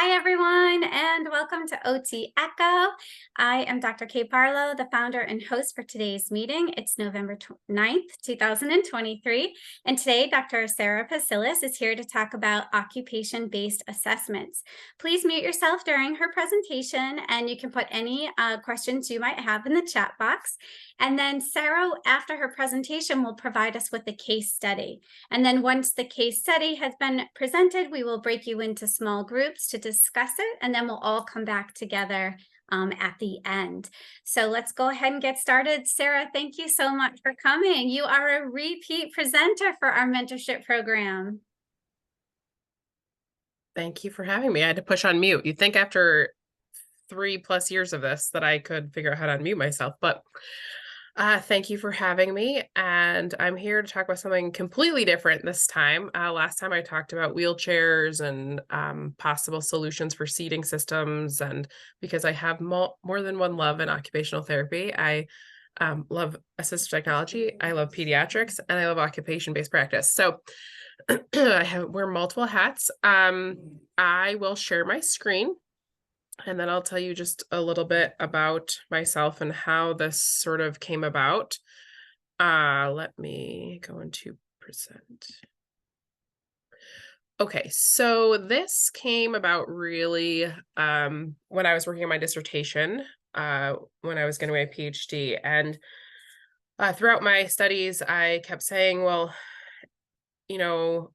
Hi, everyone, and welcome to OT Echo. I am Dr. Kay Barlow, the founder and host for today's meeting. It's November 9th, 2023. And today, Dr. Sarah Psillas is here to talk about occupation-based assessments. Please mute yourself during her presentation, and you can put any questions you might have in the chat box. And then Sarah, after her presentation, will provide us with a case study. And then once the case study has been presented, we will break you into small groups to discuss it, and then we'll all come back together at the end. So let's go ahead and get started. Sarah, thank you so much for coming. You are a repeat presenter for our mentorship program. Thank you for having me. I had to push on mute. You'd think after 3+ years of this that I could figure out how to unmute myself, but thank you for having me. And I'm here to talk about something completely different this time. Last time I talked about wheelchairs and possible solutions for seating systems. And because I have more than one love in occupational therapy, I love assistive technology, I love pediatrics, and I love occupation-based practice. So I wear multiple hats. I will share my screen, and then I'll tell you just a little bit about myself and how this sort of came about. Let me go into present. Okay, so this came about really when I was working on my dissertation, when I was getting my PhD. And throughout my studies, I kept saying, well, you know,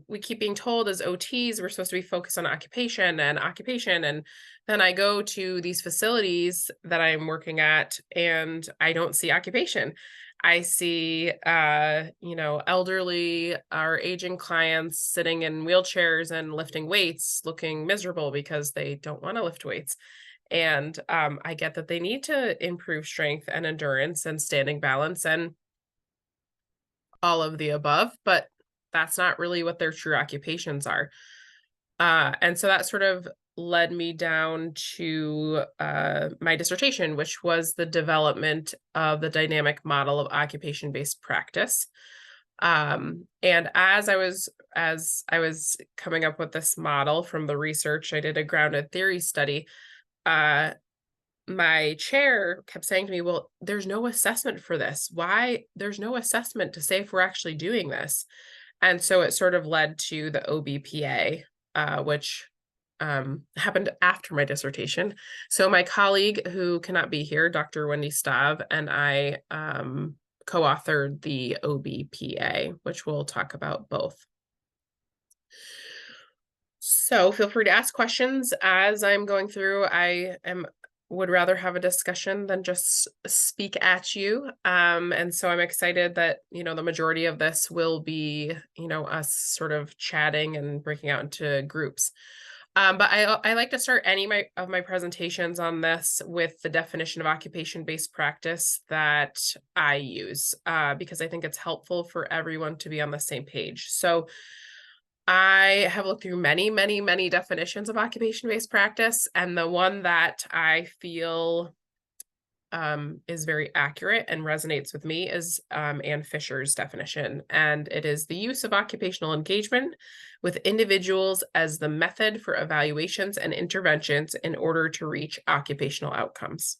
we keep being told as OTs we're supposed to be focused on occupation and occupation. And then I go to these facilities that I'm working at and I don't see occupation. I see, elderly or aging clients sitting in wheelchairs and lifting weights, looking miserable because they don't want to lift weights. And I get that they need to improve strength and endurance and standing balance and all of the above, but that's not really what their true occupations are. And so that sort of led me down to my dissertation, which was the development of the dynamic model of occupation-based practice. And as I was coming up with this model from the research, I did a grounded theory study. My chair kept saying to me, well, there's no assessment for this. Why? There's no assessment to say if we're actually doing this. And so it sort of led to the OBPA, which happened after my dissertation. So my colleague who cannot be here, Dr. Wendy Stav, and I co-authored the OBPA, which we'll talk about both. So feel free to ask questions as I'm going through. Would rather have a discussion than just speak at you. And so I'm excited that, the majority of this will be, us sort of chatting and breaking out into groups. But I like to start any of my presentations on this with the definition of occupation-based practice that I use, because I think it's helpful for everyone to be on the same page. So I have looked through many, many, many definitions of occupation-based practice, and the one that I feel is very accurate and resonates with me is Ann Fisher's definition, and it is the use of occupational engagement with individuals as the method for evaluations and interventions in order to reach occupational outcomes.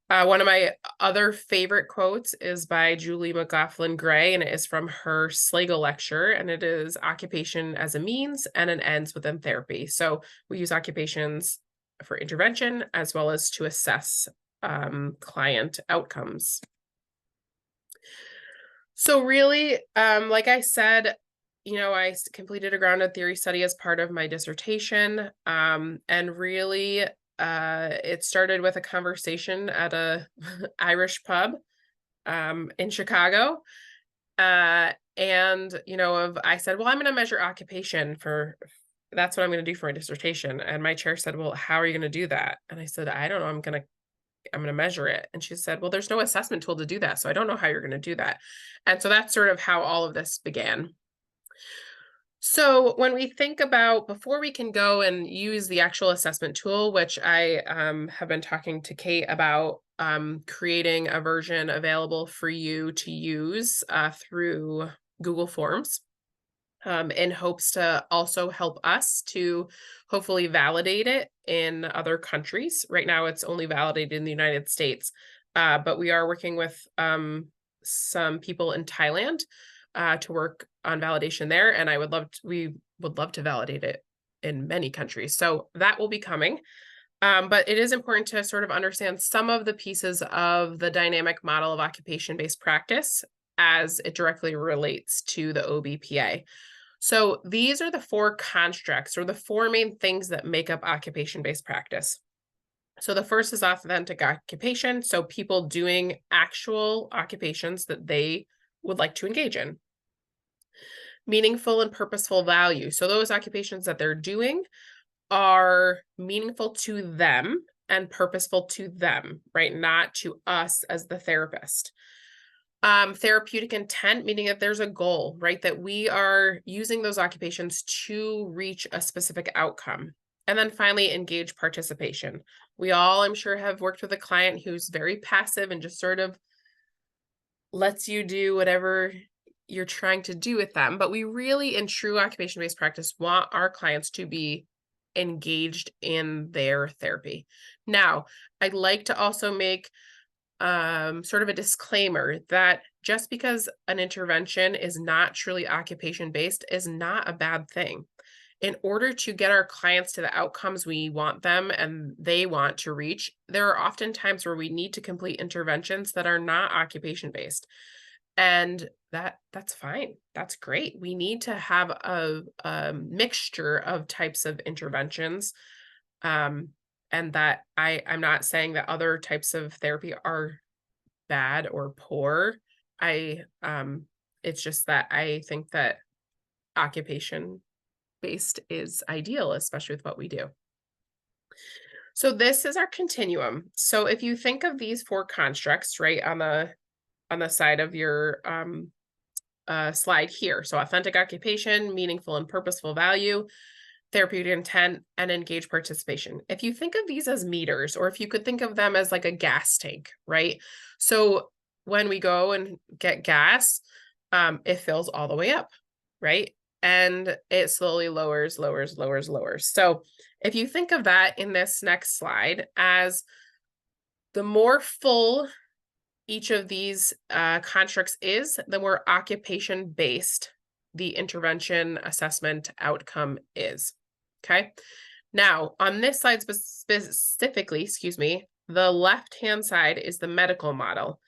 One of my other favorite quotes is by Julie McLaughlin Gray, and it is from her Slagle lecture, and it is occupation as a means and an ends within therapy. So we use occupations for intervention as well as to assess client outcomes. So really, like I said, I completed a grounded theory study as part of my dissertation, and really it started with a conversation at a Irish pub in Chicago. I said, well, I'm going to measure occupation that's what I'm going to do for my dissertation. And my chair said, well, how are you going to do that? And I said, I don't know. I'm going to measure it. And she said, well, there's no assessment tool to do that. So I don't know how you're going to do that. And so that's sort of how all of this began. So when we think about, before we can go and use the actual assessment tool, which I have been talking to Kate about, creating a version available for you to use through Google Forms. in hopes to also help us to hopefully validate it in other countries. Right now, it's only validated in the United States, but we are working with some people in Thailand to work on validation there, and we would love to validate it in many countries. So that will be coming. But it is important to sort of understand some of the pieces of the dynamic model of occupation-based practice as it directly relates to the OBPA. So these are the four constructs or the four main things that make up occupation-based practice. So the first is authentic occupation. So people doing actual occupations that they would like to engage in. Meaningful and purposeful value. So those occupations that they're doing are meaningful to them and purposeful to them, right? Not to us as the therapist. Therapeutic intent, meaning that there's a goal, right? That we are using those occupations to reach a specific outcome. And then finally, engage participation. We all, I'm sure, have worked with a client who's very passive and just sort of lets you do whatever you're trying to do with them. But we really, in true occupation-based practice, want our clients to be engaged in their therapy. Now, I'd like to also make sort of a disclaimer that just because an intervention is not truly occupation-based is not a bad thing. In order to get our clients to the outcomes we want them and they want to reach, there are often times where we need to complete interventions that are not occupation-based. And that's fine. That's great. We need to have a mixture of types of interventions. And that I'm not saying that other types of therapy are bad or poor. It's just that I think that occupation based is ideal, especially with what we do. So this is our continuum. So if you think of these four constructs, right, on the side of your slide here. So authentic occupation, meaningful and purposeful value, therapeutic intent, and engaged participation. If you think of these as meters, or if you could think of them as like a gas tank, right? So when we go and get gas, it fills all the way up, right? And it slowly lowers. So if you think of that in this next slide as the more full each of these constructs is, the more occupation-based the intervention assessment outcome is. Okay. Now, on this slide specifically, the left-hand side is the medical model.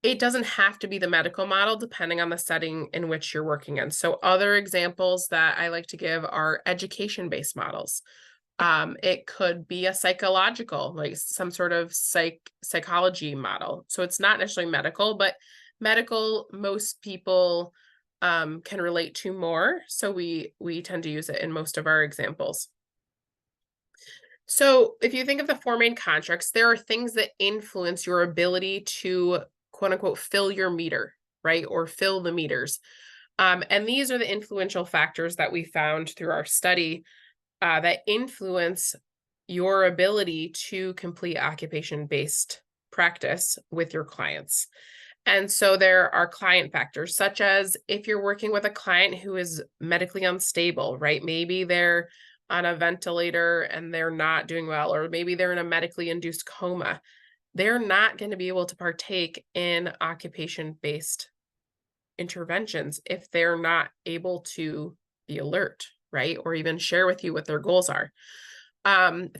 It doesn't have to be the medical model depending on the setting in which you're working in. So other examples that I like to give are education-based models. It could be a psychological, like some sort of psychology model. So it's not necessarily medical, but medical, most people can relate to more. So we tend to use it in most of our examples. So if you think of the four main constructs, there are things that influence your ability to quote unquote fill your meter, right? Or fill the meters. And these are the influential factors that we found through our study that influence your ability to complete occupation-based practice with your clients. And so there are client factors, such as if you're working with a client who is medically unstable, right? Maybe they're on a ventilator and they're not doing well, or maybe they're in a medically induced coma. They're not going to be able to partake in occupation-based interventions if they're not able to be alert, right? Or even share with you what their goals are.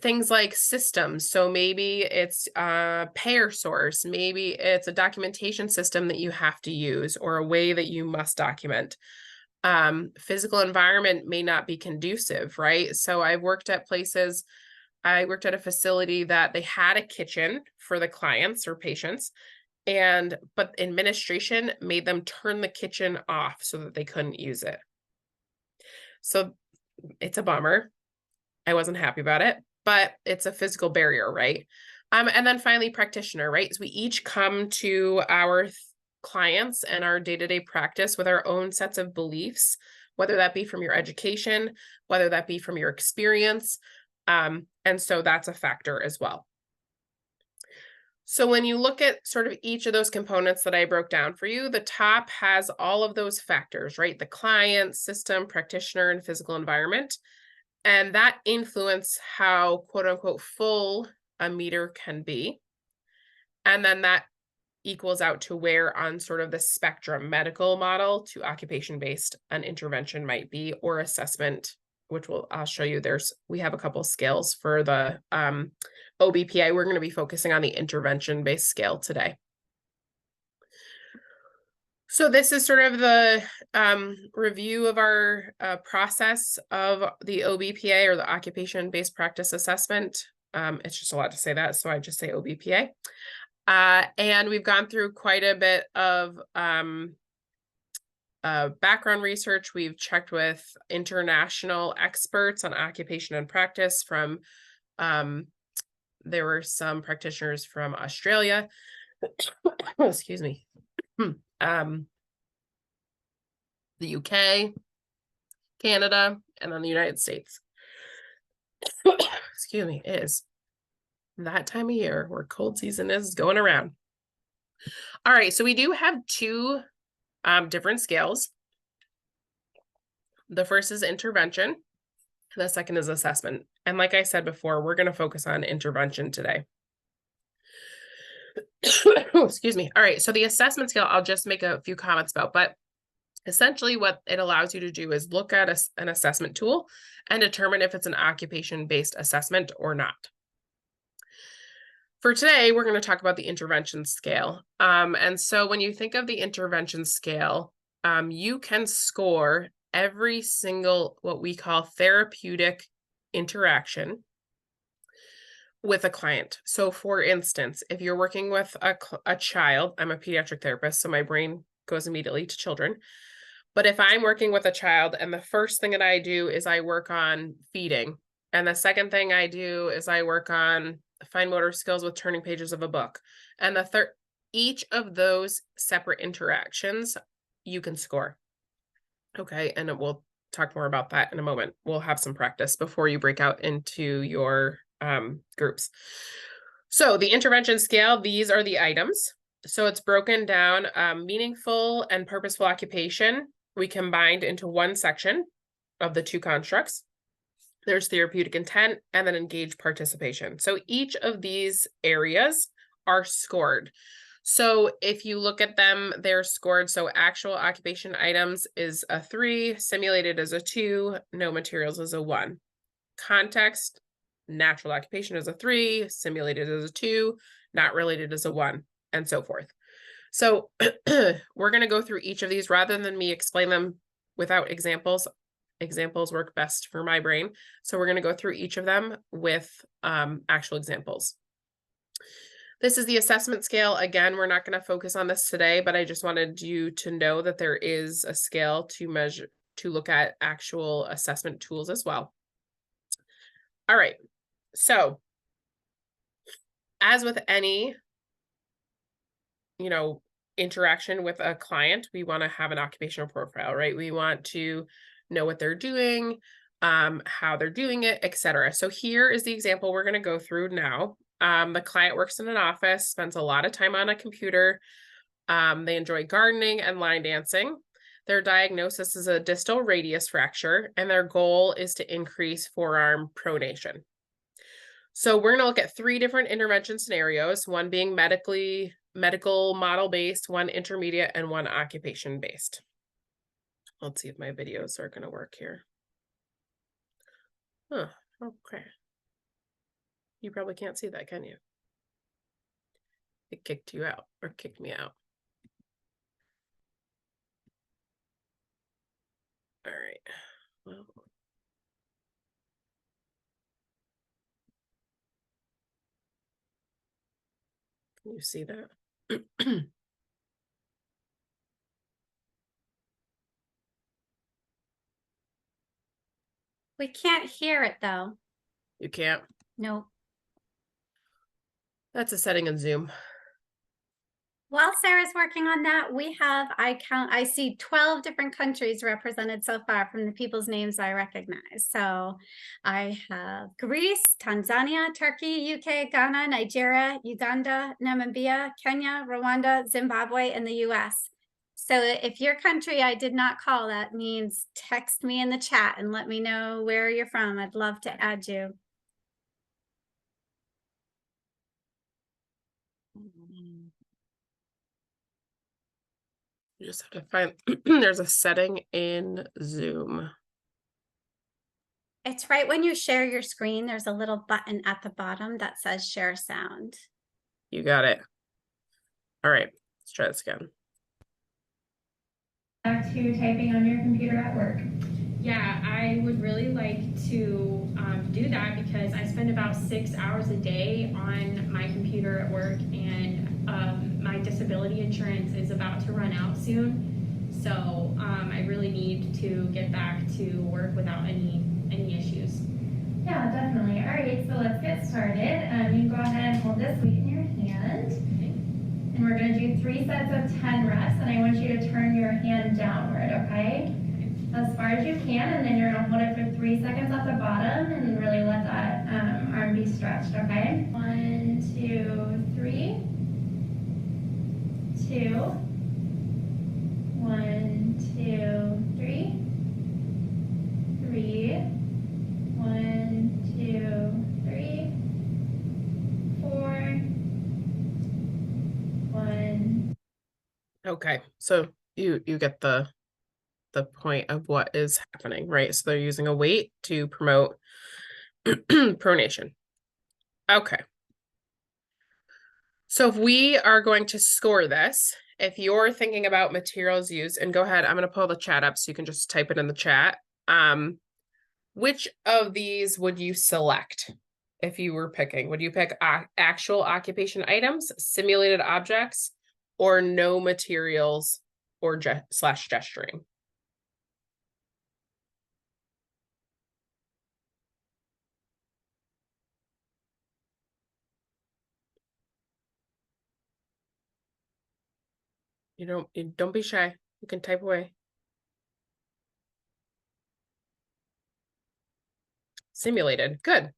Things like systems. So maybe it's a payer source, maybe it's a documentation system that you have to use or a way that you must document. Physical environment may not be conducive, right? So I worked at a facility that they had a kitchen for the clients or patients, but administration made them turn the kitchen off so that they couldn't use it. So it's a bummer. I wasn't happy about it, but it's a physical barrier, right? And then finally, practitioner, right? So we each come to our clients and our day-to-day practice with our own sets of beliefs, whether that be from your education, whether that be from your experience. And so that's a factor as well. So when you look at sort of each of those components that I broke down for you, the top has all of those factors, right? The client, system, practitioner, and physical environment. And that influence how quote unquote full a meter can be. And then that equals out to where on sort of the spectrum, medical model to occupation-based an intervention might be, or assessment, which I'll show you. We have a couple scales for the OBPA. We're going to be focusing on the intervention-based scale today. So this is sort of the review of our process of the OBPA, or the occupation-based practice assessment. It's just a lot to say that, so I just say OBPA. And we've gone through quite a bit of background research. We've checked with international experts on occupation and practice from, there were some practitioners from Australia, excuse me, the UK, Canada, and then the United States. Excuse me, it is that time of year where cold season is going around. All right, so we do have two different scales. The first is intervention, and the second is assessment. And like I said before, we're going to focus on intervention today. Excuse me. All right, so the assessment scale, I'll just make a few comments about, but essentially what it allows you to do is look at an assessment tool and determine if it's an occupation-based assessment or not. For today, we're going to talk about the intervention scale. And so when you think of the intervention scale, you can score every single what we call therapeutic interaction with a client. So for instance, if you're working with a child, I'm a pediatric therapist, so my brain goes immediately to children. But if I'm working with a child and the first thing that I do is I work on feeding, and the second thing I do is I work on fine motor skills with turning pages of a book, and the third, each of those separate interactions you can score. Okay, and we'll talk more about that in a moment. We'll have some practice before you break out into your groups. So the intervention scale, these are the items. So it's broken down, meaningful and purposeful occupation. We combined into one section of the two constructs. There's therapeutic intent and then engaged participation. So each of these areas are scored. So if you look at them, they're scored. So actual occupation items is a 3, simulated as a 2, no materials is a 1. Context, natural occupation is a 3, simulated as a 2, not related as a 1, and so forth. So we're going to go through each of these rather than me explain them without examples. Examples work best for my brain. So we're going to go through each of them with actual examples. This is the assessment scale. Again, we're not going to focus on this today, but I just wanted you to know that there is a scale to measure, to look at actual assessment tools as well. All right. So as with any, interaction with a client, we want to have an occupational profile, right? We want to know what they're doing, how they're doing it, etc. So here is the example we're going to go through now. The client works in an office, spends a lot of time on a computer. They enjoy gardening and line dancing. Their diagnosis is a distal radius fracture, and their goal is to increase forearm pronation. So we're going to look at 3 different intervention scenarios, one being medical model-based, one intermediate, and one occupation-based. Let's see if my videos are going to work here. Huh, okay. You probably can't see that, can you? It kicked you out, or kicked me out. All right. Well, can you see that? We can't hear it though. You can't? No. That's a setting in Zoom. While Sarah's working on that, I see 12 different countries represented so far from the people's names I recognize. So I have Greece, Tanzania, Turkey, UK, Ghana, Nigeria, Uganda, Namibia, Kenya, Rwanda, Zimbabwe, and the US. So if your country I did not call, that means text me in the chat and let me know where you're from. I'd love to add you. You just have to find, there's a setting in Zoom. It's right when you share your screen, there's a little button at the bottom that says share sound. You got it. All right, let's try this again. Back to typing on your computer at work. Yeah, I would really like to do that because I spend about 6 hours a day on my computer at work, and my disability insurance is about to run out soon. So I really need to get back to work without any issues. Yeah, definitely. All right, so let's get started. You can go ahead and hold this weight in your hand. And we're going to do 3 sets of 10 reps, and I want you to turn your hand downward, okay? As far as you can, and then you're going to hold it for 3 seconds at the bottom and really let that arm be stretched, okay? 1, 2, 3. 2. 1, 2, 3. 3. 1, 2, 3. 4. 1. Okay, so you get the point of what is happening, right? So they're using a weight to promote pronation. Okay. So if we are going to score this, if you're thinking about materials used, and go ahead, I'm going to pull the chat up so you can just type it in the chat. Which of these would you select if you were picking? Would you pick actual occupation items, simulated objects, or no materials or slash gesturing? You don't be shy. You can type away. Simulated. Good.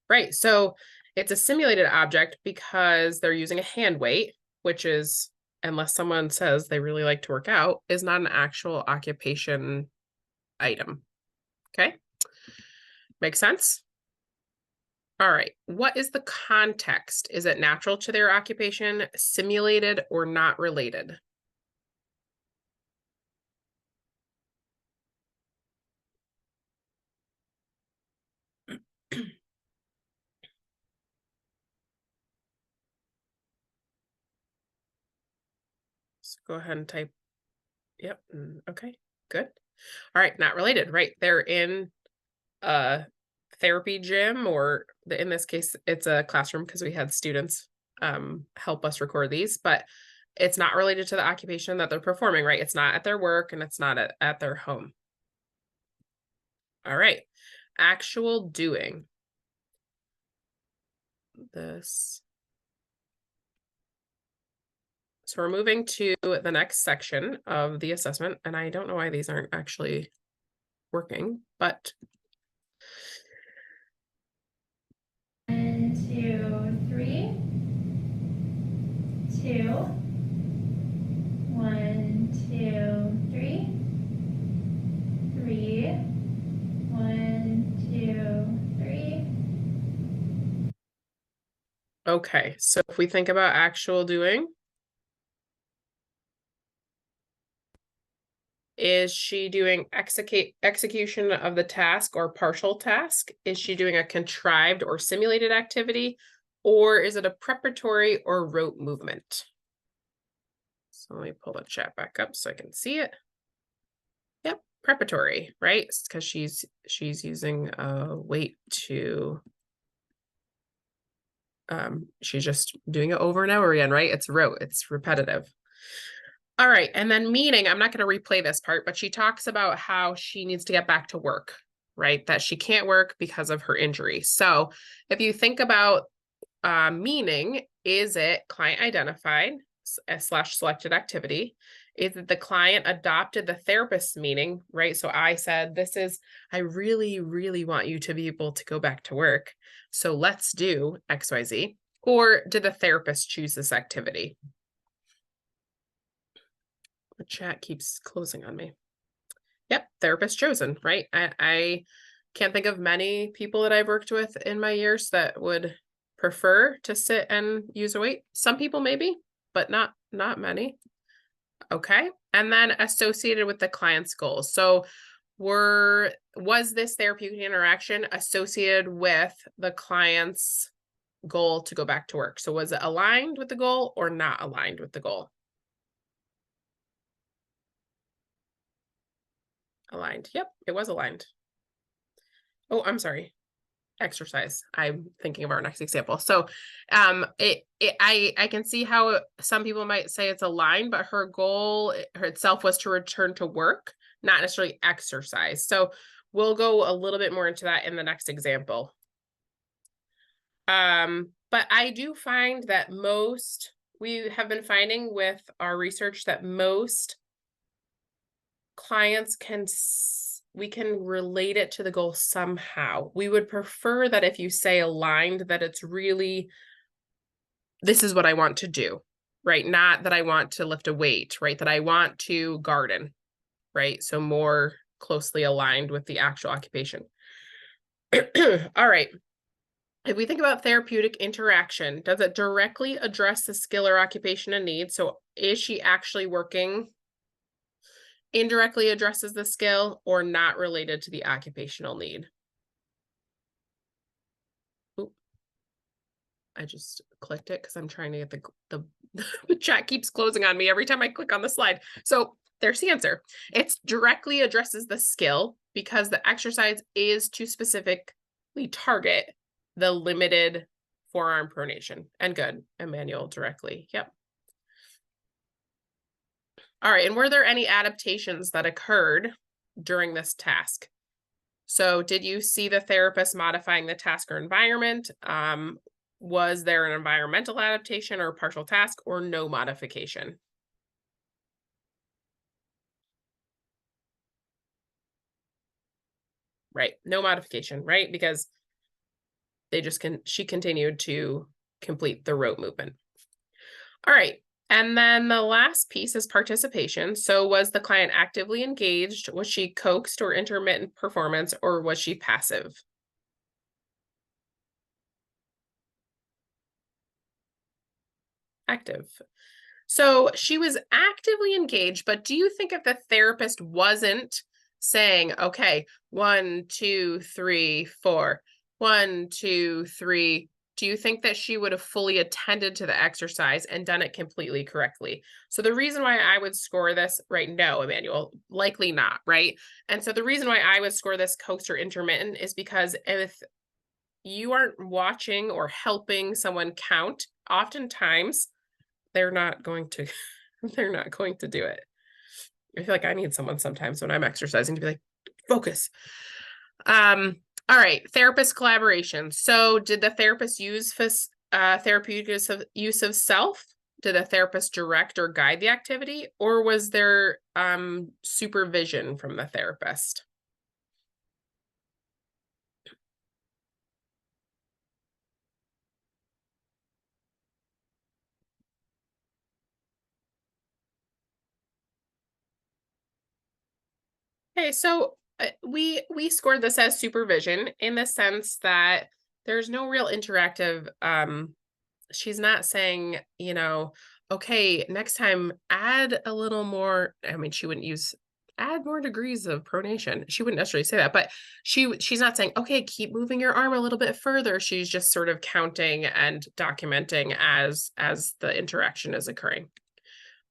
Right. So it's a simulated object because they're using a hand weight, which is, unless someone says they really like to work out, is not an actual occupation item. Okay. Makes sense? All right. What is the context? Is it natural to their occupation, simulated, or not related? So go ahead and type. Yep. Okay, good. All right, not related, right? They're in a therapy gym, or in this case, it's a classroom because we had students help us record these, but it's not related to the occupation that they're performing, right? It's not at their work and it's not at their home. All right, actual doing. This. So we're moving to the next section of the assessment, and I don't know why these aren't actually working, but 1, 2, 3. 2. 1, 2, 3. 3. 1, 2, 3. okay. So if we think about actual doing, is she doing execution of the task or partial task? Is she doing a contrived or simulated activity? Or is it a preparatory or rote movement? So let me pull the chat back up so I can see it. Yep, preparatory, right? Because she's using a weight to she's just doing it over and over again, right? It's rote, it's repetitive. All right, and then meaning, I'm not going to replay this part, but she talks about how she needs to get back to work, right? That she can't work because of her injury. So if you think about meaning, is it client identified? slash selected activity is that the client adopted the therapist's meaning, right? So I said, I really, really want you to be able to go back to work. So let's do XYZ. Or did the therapist choose this activity? The chat keeps closing on me. Yep, therapist chosen, right? I can't think of many people that I've worked with in my years that would prefer to sit and use a weight. Some people maybe, but not many. Okay. And then associated with the client's goals. So was this therapeutic interaction associated with the client's goal to go back to work? So was it aligned with the goal or not aligned with the goal? Aligned. Yep, it was aligned. Oh, I'm sorry. Exercise. I'm thinking of our next example. So I can see how some people might say it's aligned, but her goal itself was to return to work, not necessarily exercise. So we'll go a little bit more into that in the next example. But I do find that we have been finding with our research that most clients we can relate it to the goal somehow. We would prefer that if you say aligned, that it's really, this is what I want to do, right? Not that I want to lift a weight, right? That I want to garden, right? So more closely aligned with the actual occupation. All right. If we think about therapeutic interaction, does it directly address the skill or occupation and need? So is she actually working? Indirectly addresses the skill or not related to the occupational need? Oop. I just clicked it because I'm trying to get the chat keeps closing on me every time I click on the slide. So there's the answer. It directly addresses the skill because the exercise is to specifically target the limited forearm pronation. And good, Emmanuel directly. Yep. All right, and were there any adaptations that occurred during this task? So did you see the therapist modifying the task or environment? Was there an environmental adaptation or partial task or no modification? Right, no modification, right? Because she continued to complete the rote movement. All right. And then the last piece is participation. So was the client actively engaged? Was she coaxed or intermittent performance, or was she passive? Active. So she was actively engaged, but do you think if the therapist wasn't saying, okay, 1, 2, 3, 4, 1, 2, 3, do you think that she would have fully attended to the exercise and done it completely correctly? So the reason why I would score this, right? No, Emmanuel, likely not, right? And so the reason why I would score this coaxed or intermittent is because if you aren't watching or helping someone count, oftentimes they're not going to do it. I feel like I need someone sometimes when I'm exercising to be like, focus. All right, therapist collaboration. So did the therapist use therapeutic use of self? Did the therapist direct or guide the activity, or was there supervision from the therapist? Okay, so we scored this as supervision in the sense that there's no real interactive, she's not saying, okay, next time add a little more. I mean, she wouldn't use add more degrees of pronation. She wouldn't necessarily say that, but she's not saying, okay, keep moving your arm a little bit further. She's just sort of counting and documenting as the interaction is occurring.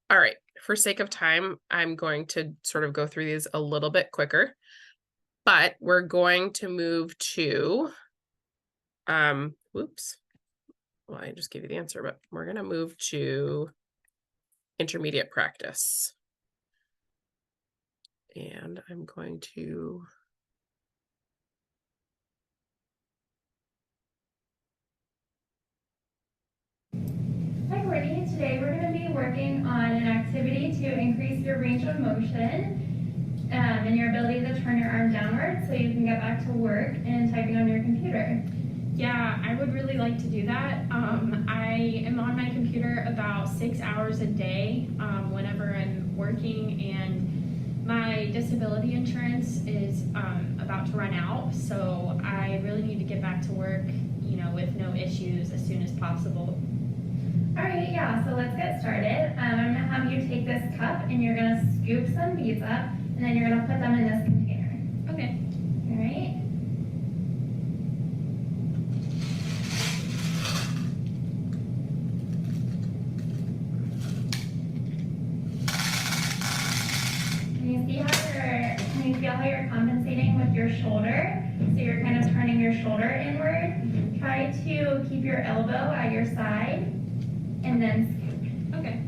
All right, for sake of time, I'm going to sort of go through these a little bit quicker, but we're going to move to, whoops. Well, I just gave you the answer, but we're going to move to intermediate practice. And I'm going to. Hi, Courtney. Today we're going to be working on an activity to increase your range of motion and your ability to turn your arm downward so you can get back to work and typing on your computer. Yeah, I would really like to do that. I am on my computer about 6 hours a day whenever I'm working, and my disability insurance is about to run out, so I really need to get back to work, you know, with no issues as soon as possible. All right, yeah, so let's get started. I'm gonna have you take this cup and you're gonna scoop some beads up, and then you're gonna put them in this container. Okay. All right. Can you feel how you're compensating with your shoulder? So you're kind of turning your shoulder inward. Try to keep your elbow at your side and then scoop. Okay.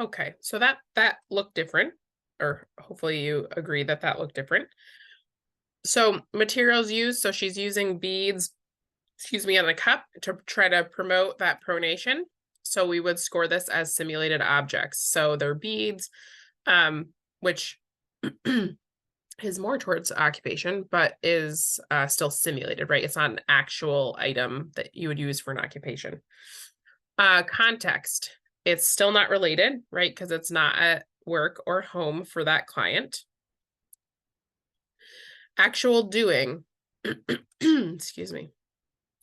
Okay, so that looked different, or hopefully you agree that that looked different. So materials used, so she's using beads, on a cup to try to promote that pronation. So we would score this as simulated objects. So they're beads, which is more towards occupation, but is still simulated, right? It's not an actual item that you would use for an occupation. Context. It's still not related, right? Because it's not at work or home for that client. Actual doing, excuse me,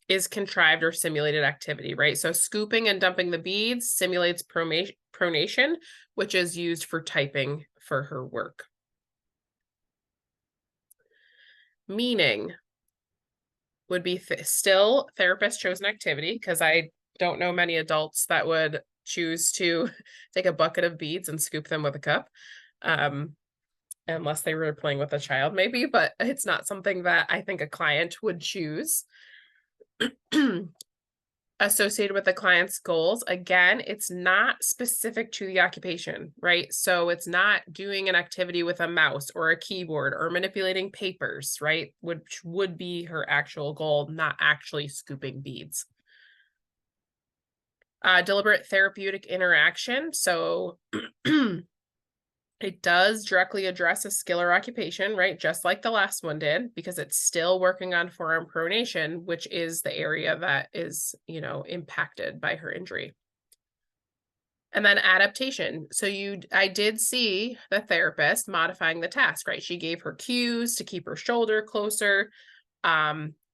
is contrived or simulated activity, right? So scooping and dumping the beads simulates pronation, which is used for typing for her work. Meaning would be still therapist chosen activity, because I don't know many adults that would choose to take a bucket of beads and scoop them with a cup, unless they were playing with a child maybe, but it's not something that I think a client would choose. Associated with the client's goals, again, it's not specific to the occupation, right? So it's not doing an activity with a mouse or a keyboard or manipulating papers, right? Which would be her actual goal, not actually scooping beads. Deliberate therapeutic interaction. So it does directly address a skill or occupation, right? Just like the last one did, because it's still working on forearm pronation, which is the area that is, you know, impacted by her injury. And then adaptation. So I did see the therapist modifying the task, right? She gave her cues to keep her shoulder closer,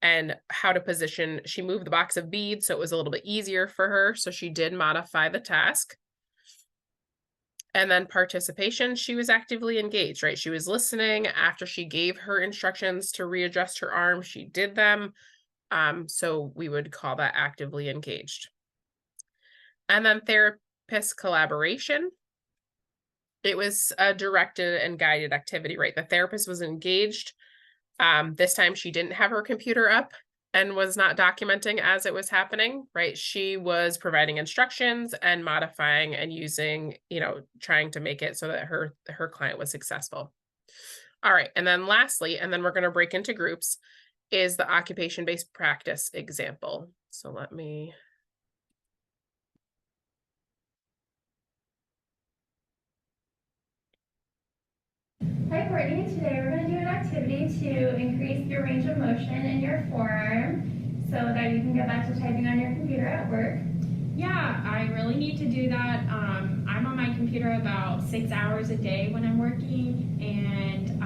and how to position. She moved the box of beads, so it was a little bit easier for her. So she did modify the task. And then participation, she was actively engaged, right? She was listening after she gave her instructions to readjust her arm. She did them. So we would call that actively engaged. And then therapist collaboration. It was a directed and guided activity, right? The therapist was engaged. This time she didn't have her computer up and was not documenting as it was happening, right? She was providing instructions and modifying and using, you know, trying to make it so that her client was successful. All right, and then lastly, and then we're going to break into groups, is the occupation-based practice example. So let me... Hi, Courtney. Today we're going to do an activity to increase your range of motion in your forearm so that you can get back to typing on your computer at work. Yeah, I really need to do that. I'm on my computer about 6 hours a day when I'm working, and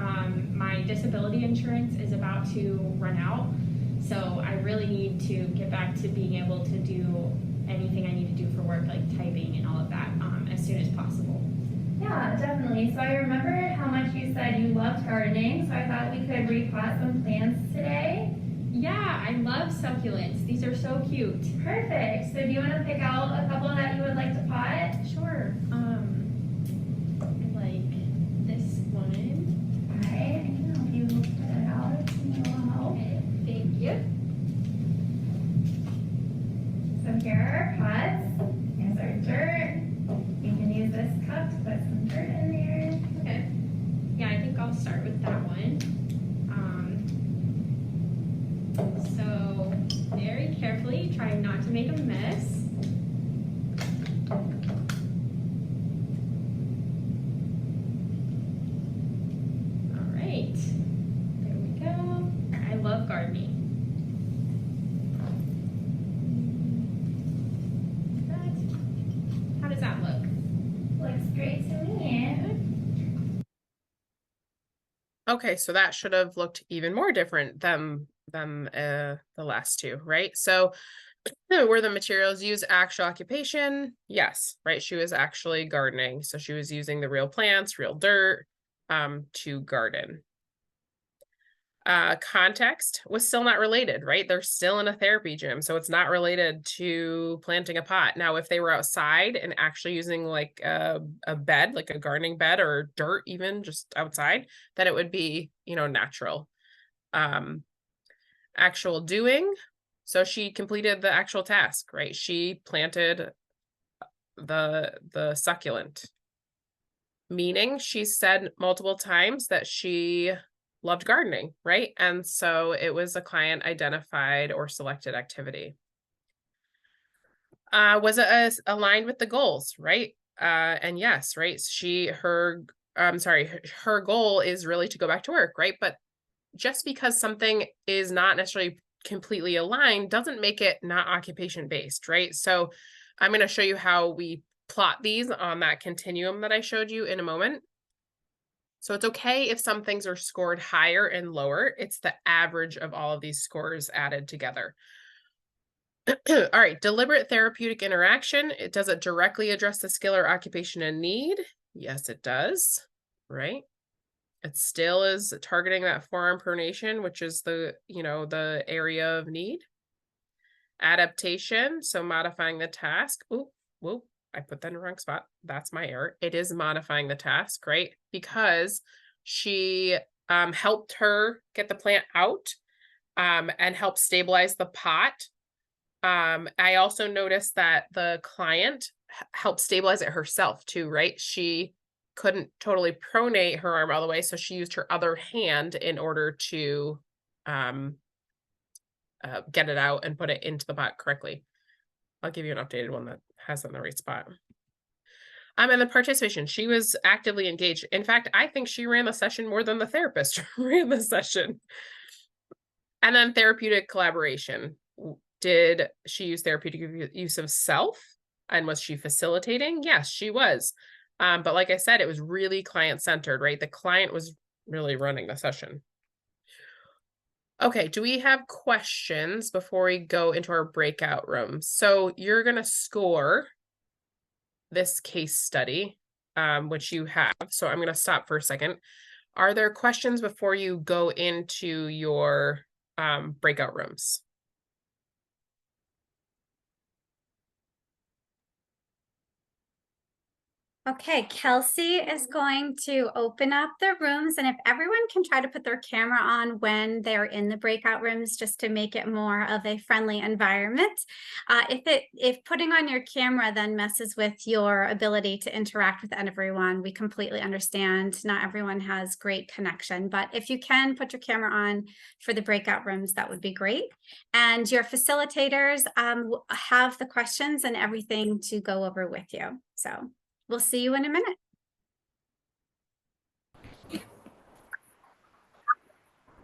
my disability insurance is about to run out. So I really need to get back to being able to do anything I need to do for work, like typing and all of that, as soon as possible. Yeah, definitely. So I remembered how much you said you loved gardening, so I thought we could repot some plants today. Yeah, I love succulents. These are so cute. Perfect. So do you want to pick out a couple that you would like to pot? Sure. I like this one. All right, I can help you put it out if you need a little help. Okay, thank you. So here are our pots. gardening. How does that look? Looks great to me. Okay, so that should have looked even more different than the last two, right? So were the materials used actual occupation? Yes, right. She was actually gardening. So she was using the real plants, real dirt, to garden. Context was still not related, right? They're still in a therapy gym, so it's not related to planting a pot. Now, if they were outside and actually using like a bed, like a gardening bed or dirt, even just outside, then it would be, natural. Actual doing. So she completed the actual task, right? She planted the succulent. Meaning she said multiple times that she loved gardening, right? And so it was a client identified or selected activity. Was it aligned with the goals, right? And yes, right? Her goal is really to go back to work, right? But just because something is not necessarily completely aligned doesn't make it not occupation based, right? So I'm going to show you how we plot these on that continuum that I showed you in a moment. So it's okay if some things are scored higher and lower. It's the average of all of these scores added together. All right, deliberate therapeutic interaction. Does it directly address the skill or occupation in need? Yes, it does, right? It still is targeting that forearm pronation, which is the area of need. Adaptation, so modifying the task. Ooh, whoa, I put that in the wrong spot. That's my error. It is modifying the task, right? Because she helped her get the plant out and help stabilize the pot. I also noticed that the client helped stabilize it herself too, right? She couldn't totally pronate her arm all the way, so she used her other hand in order to get it out and put it into the pot correctly. I'll give you an updated one that has it in the right spot. And the participation, she was actively engaged. In fact, I think she ran the session more than the therapist ran the session. And then therapeutic collaboration. Did she use therapeutic use of self? And was she facilitating? Yes, she was. But like I said, it was really client-centered, right? The client was really running the session. Okay, do we have questions before we go into our breakout rooms? So you're going to score this case study, which you have. So I'm going to stop for a second. Are there questions before you go into your breakout rooms? Okay, Kelsey is going to open up the rooms, and if everyone can try to put their camera on when they're in the breakout rooms, just to make it more of a friendly environment. If putting on your camera then messes with your ability to interact with everyone, we completely understand. Not everyone has great connection, but if you can put your camera on for the breakout rooms, that would be great. And your facilitators have the questions and everything to go over with you. So we'll see you in a minute.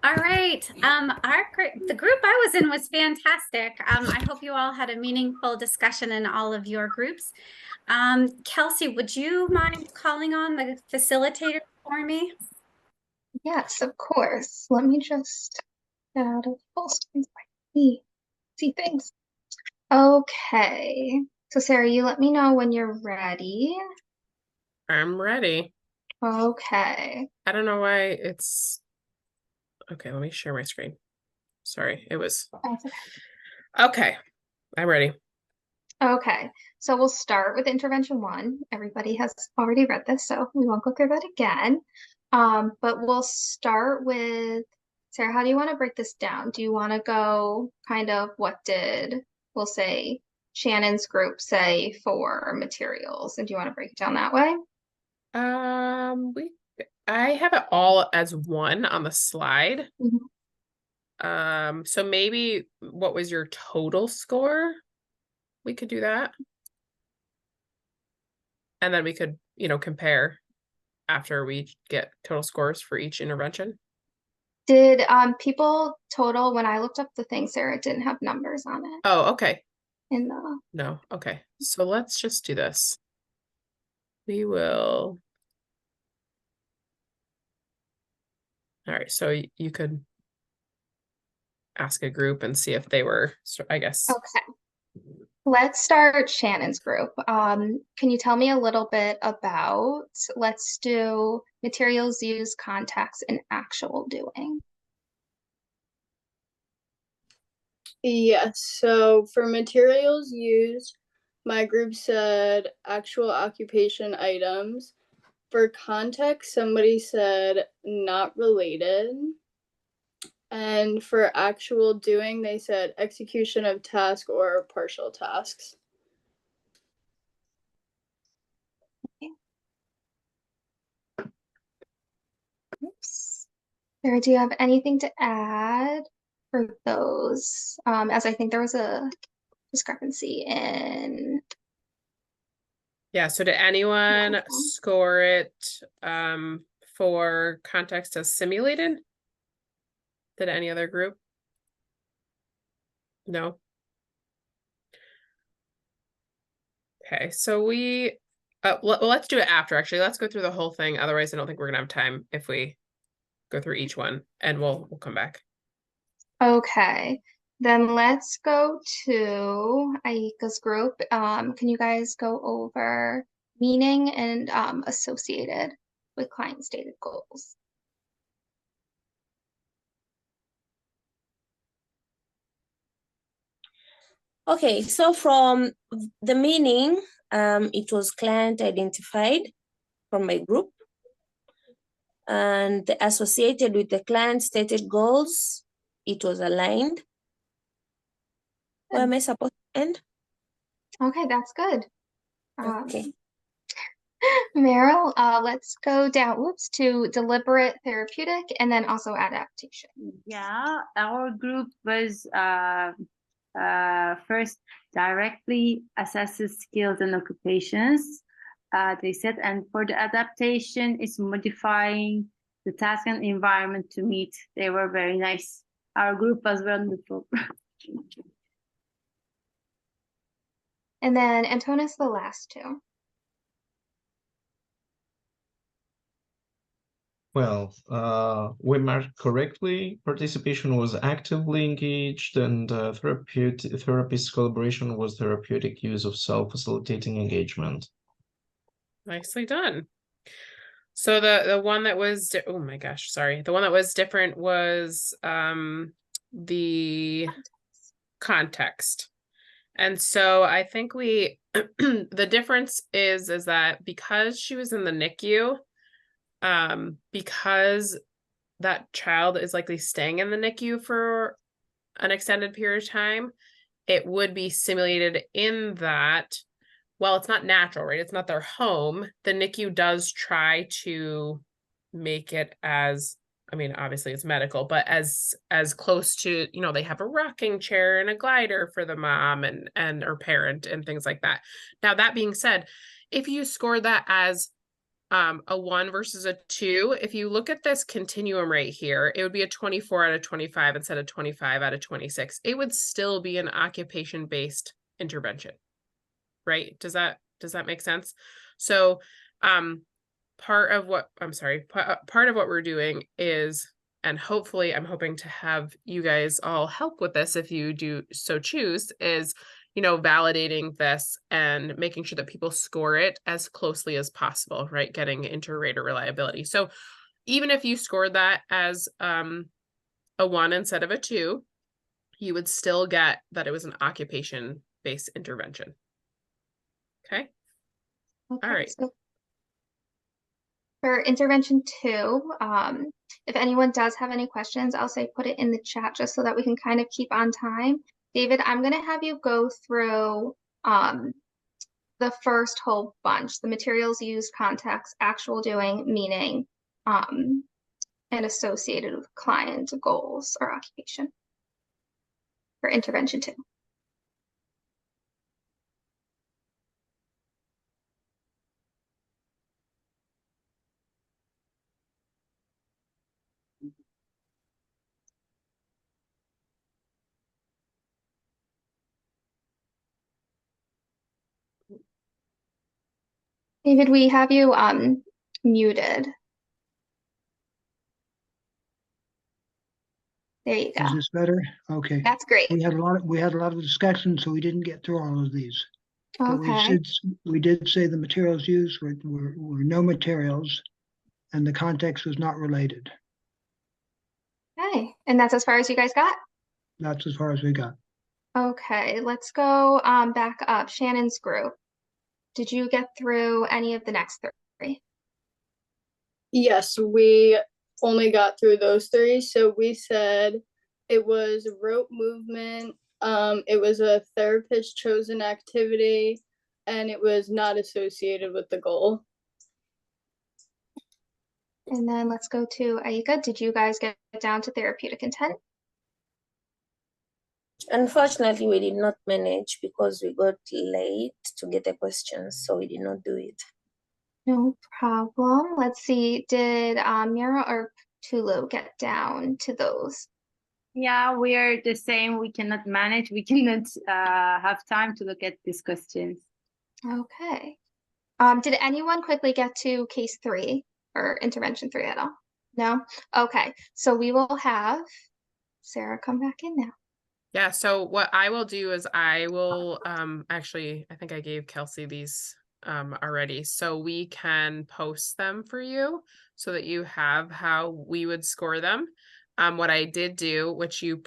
All right. The group I was in was fantastic. I hope you all had a meaningful discussion in all of your groups. Kelsey, would you mind calling on the facilitator for me? Yes, of course. Let me just get out of full screen so I can see things. Okay. So Sarah, you let me know when you're ready. I'm ready. Okay. I don't know why it's... Okay, let me share my screen. Sorry, it was... That's Okay, I'm ready. Okay. So we'll start with intervention 1. Everybody has already read this, so we won't go through that again. But we'll start with, Sarah, how do you want to break this down? Do you want to go kind of we'll say, Shannon's group say for materials? And do you want to break it down that way? I have it all as one on the slide. Mm-hmm. So maybe what was your total score? We could do that. And then we could, compare after we get total scores for each intervention. Did people total when I looked up the thing, Sarah, it didn't have numbers on it Oh, okay. in the No, okay. So let's just do this. We will. All right, so you could ask a group and see if they were, so I guess. Okay. Let's start Shannon's group. Can you tell me a little bit about, let's do materials used, context, and actual doing. Yes, so for materials used, my group said actual occupation items. For context, somebody said not related. And for actual doing, they said execution of task or partial tasks. Oops. Sarah, do you have anything to add for those? As I think there was a discrepancy in. Yeah, so did anyone Yeah. score it for context as simulated? Did any other group? No. Okay, so we let's do it after actually. Let's go through the whole thing. Otherwise, I don't think we're gonna have time if we go through each one, and we'll come back. Okay, then let's go to Aika's group. Can you guys go over meaning and associated with client stated goals? Okay, so from the meaning, it was client identified from my group, and associated with the client stated goals, it was aligned. Where am I supposed to end? Okay, that's good. Okay. Meryl, let's go down, whoops, to deliberate therapeutic and then also adaptation. Yeah, our group was first directly assesses skills and occupations. They said, and for the adaptation, is modifying the task and environment to meet. They were very nice. Our group was wonderful. And then Antonis, the last two. Well, we marked correctly. Participation was actively engaged, and therapist collaboration was therapeutic use of self-facilitating engagement. Nicely done. So the one that was oh my gosh, sorry. The one that was different was the context. And so I think we the difference is that because she was in the NICU, because that child is likely staying in the NICU for an extended period of time, it would be simulated in that while it's not natural, right? It's not their home. The NICU does try to make it as, I mean, obviously it's medical, but as close to, you know, they have a rocking chair and a glider for the mom and her parent and things like that. Now, that being said, if you score that as a 1 versus a 2, if you look at this continuum right here, it would be a 24 out of 25 instead of 25 out of 26. It would still be an occupation-based intervention, right? Does that make sense? So part of what we're doing is, and hopefully I'm hoping to have you guys all help with this if you do so choose, is, you know, validating this and making sure that people score it as closely as possible, right? Getting inter-rater reliability. So even if you scored that as a 1 instead of a 2, you would still get that it was an occupation-based intervention. Okay. All right. So for intervention 2, if anyone does have any questions, I'll say put it in the chat just so that we can kind of keep on time. David, I'm going to have you go through the first whole bunch, the materials used, context, actual doing, meaning, and associated with client goals or occupation for intervention 2. David, we have you muted. There you go. Is this better? Okay. That's great. We had a lot of discussion, so we didn't get through all of these. But Okay. we did say the materials used were no materials, and the context was not related. Okay. And that's as far as you guys got? That's as far as we got. Okay, let's go back up. Shannon's group. Did you get through any of the next three? Yes, we only got through those three. So we said it was rope movement, it was a therapist chosen activity, and it was not associated with the goal. And then let's go to Aika. Did you guys get down to therapeutic intent? Unfortunately, we did not manage because we got late to get the questions, so we did not do it. No problem. Let's see. Did Mira or Tulu get down to those? Yeah, we are the same. We cannot manage. We cannot have time to look at these questions. Okay. Did anyone quickly get to case 3 or intervention 3 at all? No? Okay. So we will have Sarah come back in now. Yeah, so what I will do is I will actually, I think I gave Kelsey these already, so we can post them for you so that you have how we would score them. What I did do, which you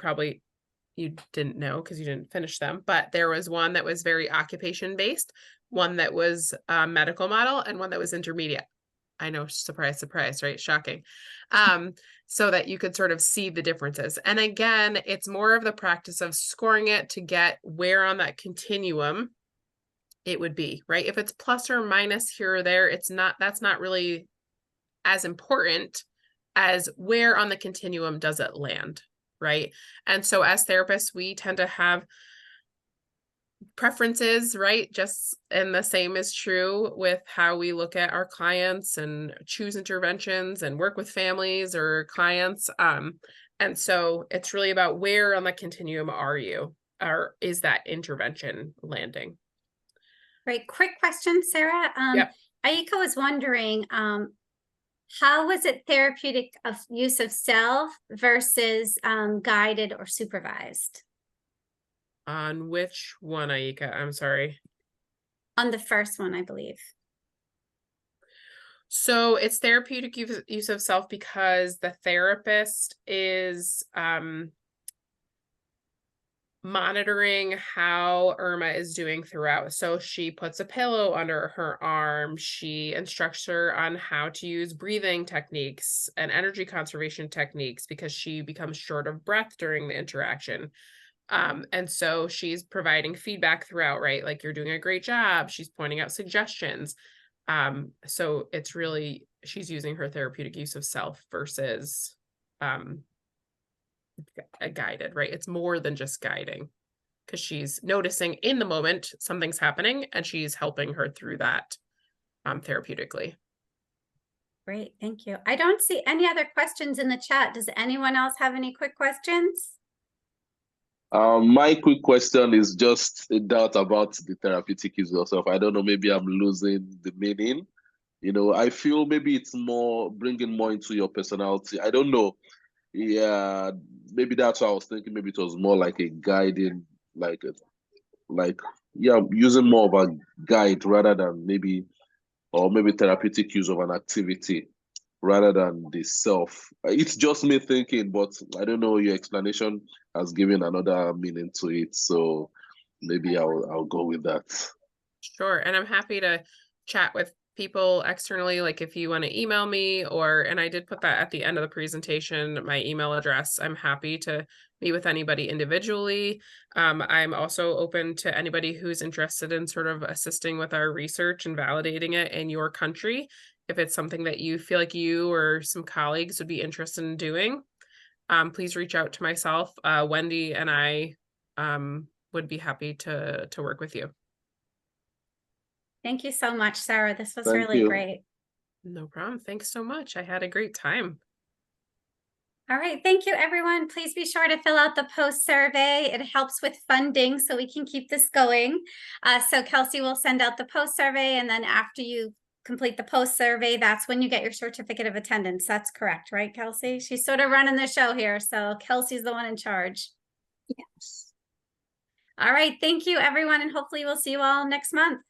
didn't know because you didn't finish them, but there was one that was very occupation based, one that was medical model, and one that was intermediate. I know, surprise, surprise, right? Shocking. So that you could sort of see the differences. And again, it's more of the practice of scoring it to get where on that continuum it would be, right? If it's plus or minus here or there, that's not really as important as where on the continuum does it land, right? And so as therapists, we tend to have preferences, right? And the same is true with how we look at our clients and choose interventions and work with families or clients. And so it's really about where on the continuum are you, or is that intervention landing? Right. Quick question, Sarah. Yep. Aika was wondering, how was it therapeutic of use of self versus guided or supervised? On which one, Aika? I'm sorry. On the first one, I believe. So it's therapeutic use of self because the therapist is monitoring how Irma is doing throughout. So she puts a pillow under her arm. She instructs her on how to use breathing techniques and energy conservation techniques because she becomes short of breath during the interaction. And so she's providing feedback throughout, right? Like, you're doing a great job. She's pointing out suggestions. So it's really, she's using her therapeutic use of self versus a guided, right? It's more than just guiding because she's noticing in the moment something's happening and she's helping her through that therapeutically. Great, thank you. I don't see any other questions in the chat. Does anyone else have any quick questions? My quick question is just a doubt about the therapeutic use of self. I don't know, maybe I'm losing the meaning. You know, I feel maybe it's more bringing more into your personality. I don't know. Yeah, maybe that's what I was thinking. Maybe it was more like a guiding, using more of a guide rather than maybe therapeutic use of an activity rather than the self. It's just me thinking, but I don't know, your explanation has given another meaning to it. So maybe I'll go with that. Sure. And I'm happy to chat with people externally, like if you want to email me and I did put that at the end of the presentation, my email address. I'm happy to meet with anybody individually. I'm also open to anybody who's interested in sort of assisting with our research and validating it in your country. If it's something that you feel like you or some colleagues would be interested in doing, please reach out to myself. Wendy and I would be happy to work with you. Thank you so much, Sarah. This was Thank really you. great. No problem. Thanks so much. I had a great time. All right. Thank you, everyone. Please be sure to fill out the post survey. It helps with funding so we can keep this going. So Kelsey will send out the post survey. And then after you complete the post survey, that's when you get your certificate of attendance. That's correct, right, Kelsey? She's sort of running the show here, so Kelsey's the one in charge. Yes. All right, thank you, everyone, and hopefully we'll see you all next month.